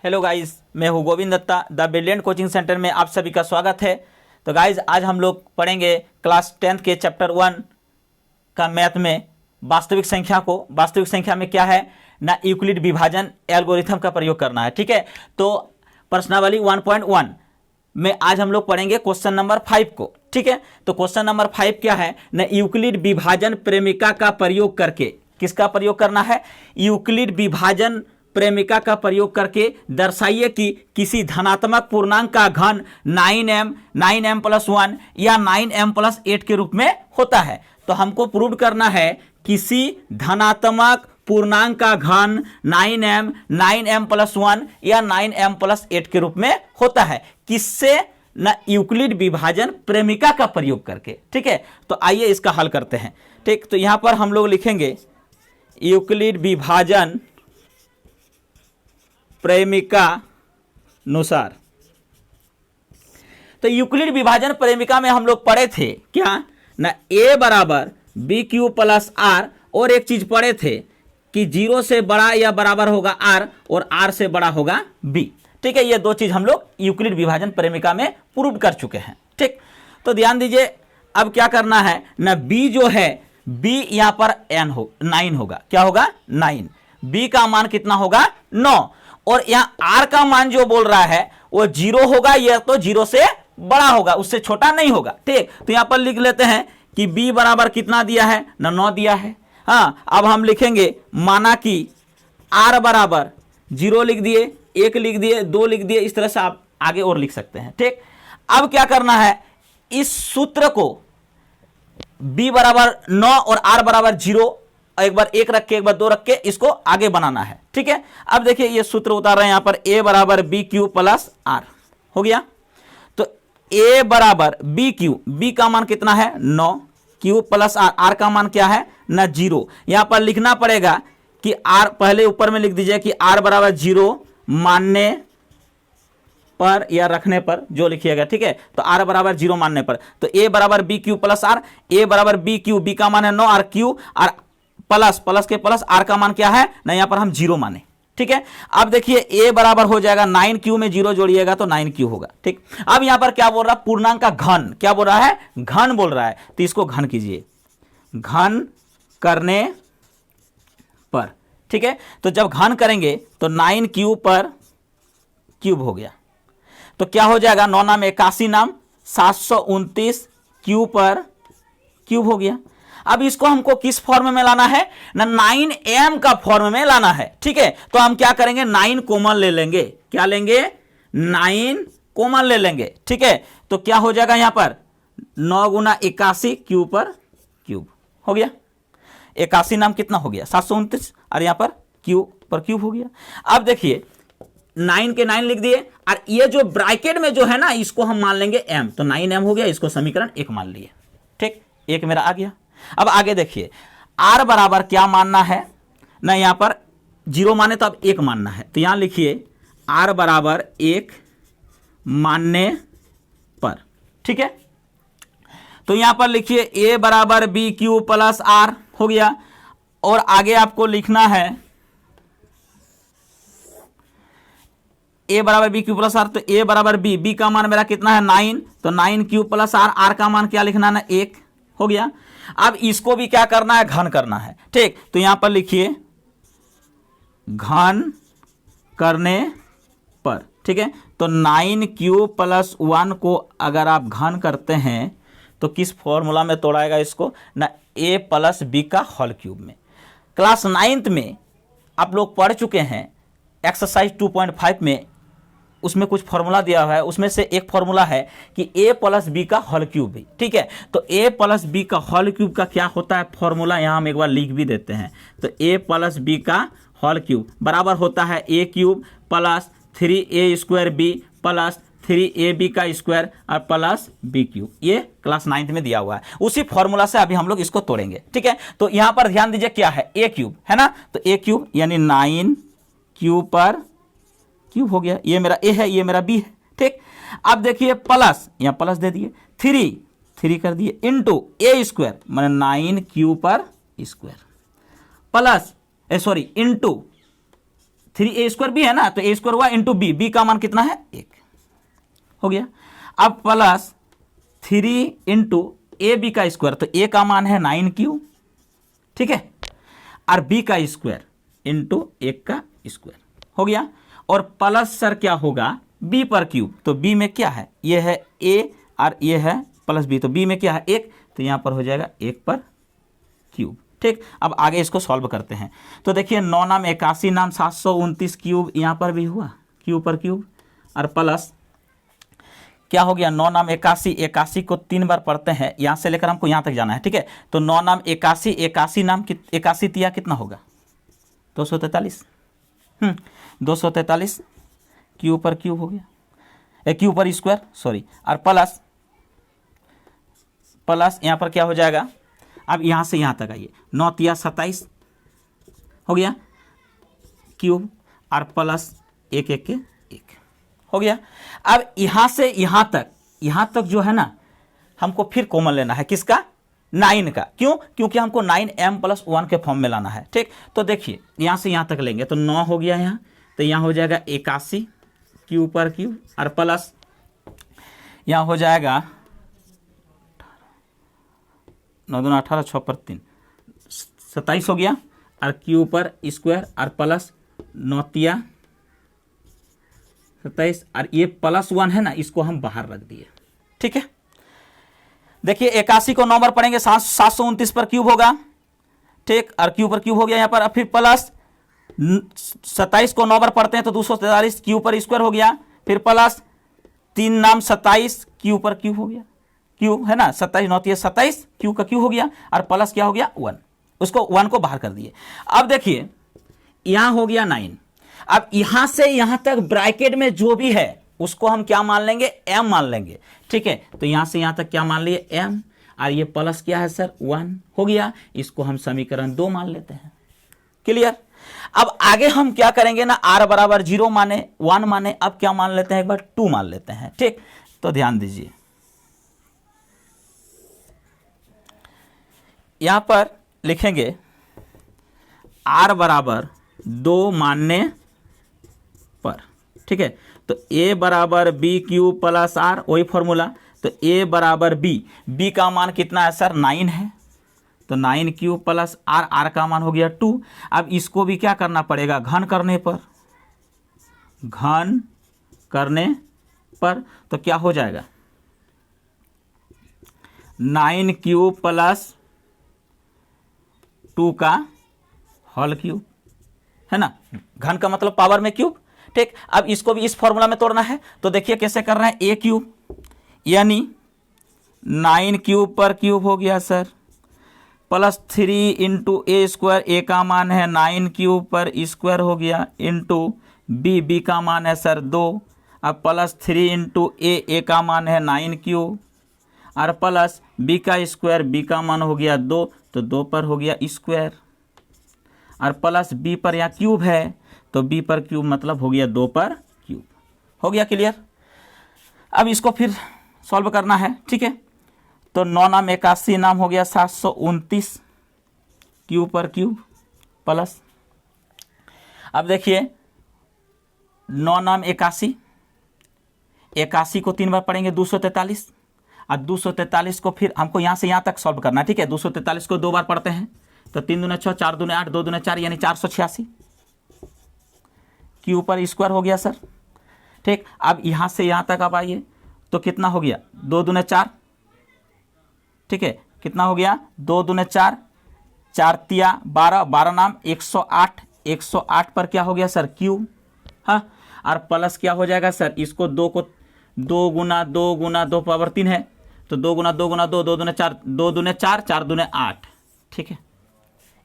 Hello guys, मैं हूँ Govind Datta the brilliant coaching centre में आप सभी का स्वागत है। तो गाइस आज हम लोग पढ़ेंगे क्लास 10th के चैप्टर 1 का मैथ में वास्तविक संख्या को। वास्तविक संख्या में क्या है ना, यूक्लिड विभाजन एल्गोरिथम का प्रयोग करना है। ठीक है, तो प्रश्नावली 1.1 में आज हम लोग पढ़ेंगे क्वेश्चन नंबर 5 को। ठीक है, तो क्वेश्चन नंबर 5 क्या है ना, यूक्लिड विभाजन प्रेमिका का प्रयोग करके, किसका प्रयोग करना है, यूक्लिड विभाजन प्रेमिका का प्रयोग करके दर्शाइए कि किसी धनात्मक पूर्णांक का घन 9m प्लस 1 या 9m प्लस 8 के रूप में होता है। तो हमको प्रूव करना है किसी धनात्मक पूर्णांक का घन 9m प्लस 1 या 9m प्लस 8 के रूप में होता है। किससे ना, यूक्लिड विभाजन प्रेमिका का प्रयोग करके। ठीक है, तो आइए इसका हल करते हैं। ठीक, तो यहां पर हम लोग लिखेंगे यूक्लिड विभाजन प्रेमिका अनुसार। तो यूक्लिड विभाजन प्रेमिका में हम लोग पढ़े थे क्या ना, a बराबर बी क्यू प्लस आर, और एक चीज पढ़े थे कि 0 से बड़ा या बराबर होगा r और r से बड़ा होगा b। ठीक है, ये दो चीज हम लोग यूक्लिड विभाजन प्रेमिका में प्रूव कर चुके हैं। ठीक, तो ध्यान दीजिए, अब क्या करना है ना, b जो है b यहां पर 9 होगा। क्या होगा 9, b का मान कितना होगा 9, और यहां r का मान जो बोल रहा है वो 0 होगा, यह तो 0 से बड़ा होगा, उससे छोटा नहीं होगा। ठीक, तो यहां पर लिख लेते हैं कि b बराबर कितना दिया है ना, 9 दिया है। हाँ, अब हम लिखेंगे माना कि r बराबर 0 लिख दिए, 1 लिख दिए, 2 लिख दिए, इस तरह से आप आगे और लिख सकते हैं। ठीक, अब क्या करना है, इस सूत्र को b बराबर 9 और r बराबर 0, एक बार 1 रख के एक बार 2 रख के इसको आगे बनाना है। ठीक है, अब देखिए ये सूत्र उतार रहे हैं यहां पर, a बराबर बी क्यू प्लस आर हो गया। तो a बराबर बी क्यू, b का मान कितना है 9, क्यू प्लस आर, आर का मान क्या है ना 0। यहां पर लिखना पड़ेगा कि r, पहले ऊपर में लिख दीजिए कि r बराबर 0 मानने पर या रखने पर जो लिखिएगा। ठीक है, तो r बराबर 0 मानने पर, तो a बराबर B Q plus R, a बराबर बी क्यू, b का मान है 9, r क्यू, और प्लस प्लस के प्लस r का मान क्या है ना, यहां पर हम 0 माने। ठीक है, अब देखिए a बराबर हो जाएगा 9q में 0 जोड़िएगा तो 9q होगा। ठीक, अब यहां पर क्या बोल रहा है, पूर्णांक का घन, क्या बोल रहा है, घन बोल रहा है, तो इसको घन कीजिए, घन करने पर। ठीक है, तो जब घन करेंगे तो 9q पर क्यूब हो गया, तो क्या हो जाएगा, 9 नाम 81 नाम 729 q पर क्यूब हो गया। अब इसको हमको किस फॉर्म में लाना है ना, 9m का फॉर्म में लाना है। ठीक है, तो हम क्या करेंगे, 9 कॉमन ले लेंगे। क्या लेंगे, 9 कॉमन ले लेंगे। ठीक है, तो क्या हो जाएगा यहां पर 9 गुना 81 क्यू पर क्यूब हो गया। 81 नाम कितना हो गया 729, और यहां पर क्यू पर क्यूब हो गया। अब देखिए 9 के 9 लिख दिए, और ये जो ब्रैकेट में जो है ना, इसको हम मान लेंगे m, तो 9m हो गया, इसको समीकरण 1 मान लिए। ठीक, 1 मेरा आ गया। अब आगे देखिए, r बराबर क्या मानना है ना, यहां पर 0 माने तो अब 1 मानना है, तो यहां लिखिए r बराबर 1 मानने पर। ठीक है, तो यहां पर लिखिए a बराबर बी क्यू प्लस आर हो गया, और आगे आपको लिखना है a बराबर बी क्यू प्लस आर, तो a बराबर b का मान मेरा कितना है 9, तो 9q प्लस आर, r का मान क्या लिखना है ना 1 हो गया। अब इसको भी क्या करना है, घन करना है। ठीक, तो यहां पर लिखिए घन करने पर। ठीक है, तो 9q प्लस 1 को अगर आप घन करते हैं तो किस फॉर्मूला में तोड़ाएगा इसको ना, a प्लस बी का होल क्यूब में। क्लास 9th में आप लोग पढ़ चुके हैं एक्सरसाइज 2.5 में, उसमें कुछ फॉर्मूला दिया हुआ है, उसमें से एक फॉर्मूला है कि a प्लस बी का होल क्यूब भी। ठीक है, तो a प्लस बी का होल क्यूब का क्या होता है फॉर्मूला, यहां हम एक बार लिख भी देते हैं। तो a प्लस बी का होल क्यूब बराबर होता है a cube plus 3a square b plus 3ab का स्क्वायर और प्लस b क्यूब। ये क्लास 9th में दिया हुआ है, उसी फॉर्मूला से अभी हम लोग इसको तोड़ेंगे। ठीक है, तो यहां पर ध्यान दीजिए क्या है, a क्यूब है ना, तो a क्यूब यानी 9q पर क्यूब हो गया, ये मेरा a है, ये मेरा b है। ठीक, अब देखिए प्लस, यहां प्लस दे दिए, 3 कर दिए इंटू a स्क्वायर माने 9q पर square, plus into 3a² B है ना, तो a² हुआ इंटू बी, बी का मान कितना है 1 हो गया। अब प्लस 3 इंटू ए बी का स्क्वायर, तो ए का मान है 9 ठीक है, और बी का स्क्वायर इंटू 1 का स्क्वायर हो गया। और प्लस सर क्या होगा बी पर क्यूब, तो बी में क्या है, ये है ए और ये है प्लस बी, तो बी में क्या है 1, तो यहाँ पर हो जाएगा 1 पर क्यूब। ठीक, अब आगे इसको सॉल्व करते हैं। तो देखिए 9 नाम 81 नाम 729 क्यूब, यहाँ पर भी हुआ क्यूब पर क्यूब, और प्लस क्या हो गया 9 नाम 81, 81 को 3 बार पढ़ते हैं, यहाँ से लेकर हमको यहाँ तक जाना है। ठीक है, तो 9 नाम 81, 81 नाम 81 तिया कितना होगा 243, 243 क्यूब पर क्यूब हो गया, क्यूब पर स्क्वायर सॉरी, और प्लस यहाँ पर क्या हो जाएगा, अब यहाँ से यहाँ तक आइए, 9 तिया 27 हो गया क्यूब, और प्लस 1 1 के 1 हो गया। अब यहाँ से यहाँ तक जो है ना, हमको फिर कॉमन लेना है, किसका 9 का, क्यों, क्योंकि हमको 9m + 1 के फॉर्म में लाना है। ठीक, तो देखिए यहाँ से यहाँ तक लेंगे तो 9 हो गया यहाँ, तो यहाँ हो जाएगा 81 क्यूब पर क्यूब, और प्लस यहाँ हो जाएगा 9 दूना 18, 6 पर 3 27 हो गया, और क्यूब पर स्क्वायर, और प्लस 9 तिया 27, और ये +1 है ना, इसको हम बाहर रख दिए। ठीक है, देखिए 81 को 9 बार पढ़ेंगे 729 पर क्यूब होगा। ठीक, और क्यूब पर क्यूब हो गया यहाँ पर, फिर प्लस 27 को 9 बार पढ़ते हैं तो 243 क्यूब पर स्क्वायर हो गया, फिर प्लस 3 नाम 27 क्यूब पर क्यूब हो गया, क्यूब है ना, 27 9 तिया 27 क्यूब का क्यूब हो गया, और प्लस क्या हो गया 1, उसको 1 को बाहर कर दिए। अब देखिए यहाँ हो गया 9, अब यहां से यहां तक ब्रैकेट में जो भी है उसको हम क्या मान लेंगे m मान लेंगे। ठीक है, तो यहां से यहां तक क्या मान लिए m, और ये प्लस क्या है सर 1 हो गया, इसको हम समीकरण 2 मान लेते हैं। क्लियर, अब आगे हम क्या करेंगे ना, r बराबर 0 माने 1 माने, अब क्या मान लेते हैं एक बार 2 मान लेते हैं। ठीक, तो ध्यान दीजिए यहां पर लिखेंगे r बराबर 2 मानने पर। ठीक है, तो a बराबर बी क्यूब प्लस आर, वही फॉर्मूला, तो a बराबर b का मान कितना है सर 9 है, तो 9 क्यूब प्लस आर का मान हो गया 2। अब इसको भी क्या करना पड़ेगा, घन करने पर तो क्या हो जाएगा 9 क्यूब प्लस 2 का होल क्यूब, है ना, घन का मतलब पावर में क्यूब। ठीक, अब इसको भी इस फॉर्मूला में तोड़ना है, तो देखिए कैसे कर रहे हैं, a क्यूब यानी 9 क्यूब पर क्यूब हो गया sir, plus 3 into a², a का मान है 9 क्यूब पर स्क्वायर हो गया, इंटू b का मान है सर 2, अब प्लस 3 इंटू a का मान है 9 क्यूब, और प्लस b का स्क्वायर, b का मान हो गया 2, तो 2 पर हो गया स्क्वायर, और प्लस b पर यहाँ क्यूब है, तो b पर क्यूब मतलब हो गया 2 पर क्यूब हो गया। क्लियर, अब इसको फिर सॉल्व करना है। ठीक है, तो 9 नाम 81 नाम हो गया 729 क्यूब पर क्यूब, प्लस अब देखिए 9 नाम 81 को 3 बार पढ़ेंगे 243, और 243 को फिर हमको यहाँ से यहाँ तक सॉल्व करना है। ठीक है, 243 को 2 बार पढ़ते हैं, तो 3 दूने 6, 4 दूने 8, 2 दूने 4 यानी 486 क्यूब पर स्क्वायर हो गया सर। ठीक, अब यहाँ से यहाँ तक अब आइए तो कितना हो गया 2 दूने 4, ठीक है, कितना हो गया 2 दूने 4, 4 तिया 12, 12 नाम 108, 108 पर क्या हो गया सर क्यूब, हाँ, और प्लस क्या हो जाएगा सर, इसको 2 को 2 गुना 2 पावर 3 है, तो 2 गुना 2 गुना 2, 2 दूने 4, 2 दूने 4, 4 दूने 8। ठीक है,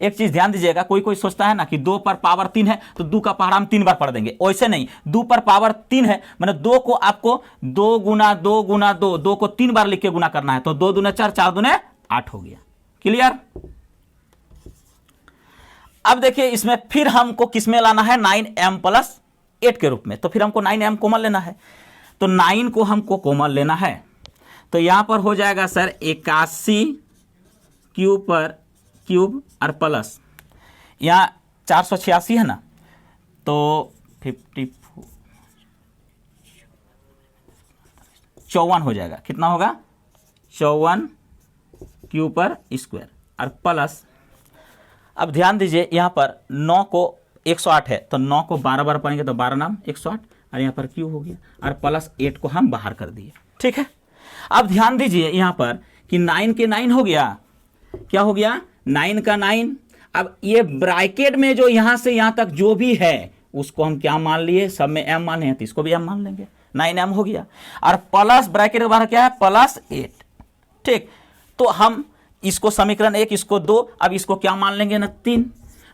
एक चीज ध्यान दीजिएगा, कोई सोचता है ना कि 2 पर पावर 3 है तो 2 का पहाड़ा हम 3 बार पढ़ देंगे, वैसे नहीं, 2 पर पावर 3 है मैंने 2 को आपको 2 गुना 2 गुना 2, 2 को 3 बार लिख के गुना करना है, तो 2 दूने 4, 4 दूने 8 हो गया। क्लियर, अब देखिए इसमें फिर हमको किसमें लाना है 9m + 8 के रूप में, तो फिर हमको 9m कॉमन लेना है, तो 9 को हमको कॉमन लेना है, तो यहां पर हो जाएगा सर 81 क्यूब पर क्यूब, और प्लस यहाँ 486 है ना, तो 54 हो जाएगा। कितना होगा? 54 क्यू पर स्क्वायर और प्लस, अब ध्यान दीजिए यहाँ पर 9 को 108 है तो 9 को 12 बार पढ़ेंगे तो 12 नाम 108 और यहाँ पर क्यू हो गया और प्लस 8 को हम बाहर कर दिए। ठीक है, अब ध्यान दीजिए यहाँ पर कि 9 के 9 हो गया। क्या हो गया? 9 का 9। अब ये ब्रैकेट में जो यहां से यहां तक जो भी है उसको हम क्या मान लिए? सब में m माने हैं तो इसको भी m मान लेंगे। 9m हो गया और प्लस ब्रैकेट के बाहर क्या है? +8। ठीक, तो हम इसको समीकरण 1, इसको 2, अब इसको क्या मान लेंगे ना? 3।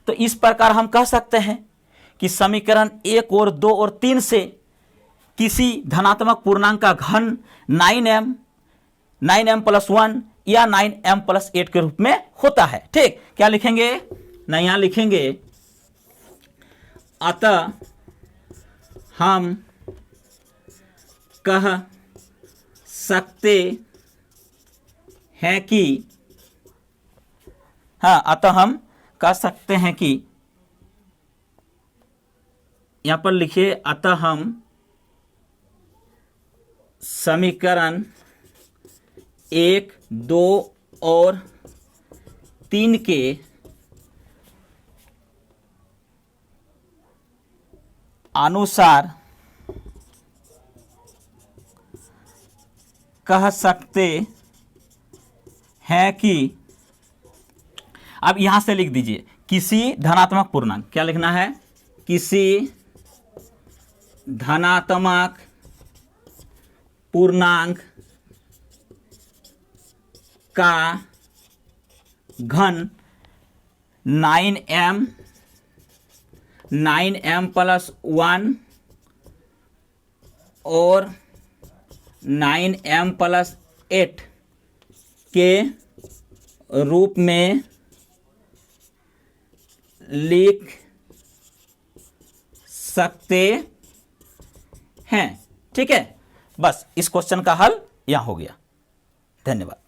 तो इस प्रकार हम कह सकते हैं कि समीकरण 1 और 2 और 3 से किसी धनात्मक पूर्णांक का घन 9m + 1 या 9m + 8 के रूप में होता है। ठीक, क्या लिखेंगे ना? यहां लिखेंगे अतः हम कह सकते हैं कि, हाँ, अतः हम कह सकते हैं कि, यहां पर लिखिए अतः हम समीकरण 1, 2 और 3 के अनुसार कह सकते हैं कि, अब यहां से लिख दीजिए किसी धनात्मक पूर्णांक, क्या लिखना है? किसी धनात्मक पूर्णांक का घन 9m + 1 और 9m + 8 के रूप में लिख सकते हैं। ठीक है, बस इस क्वेश्चन का हल यहां हो गया। धन्यवाद।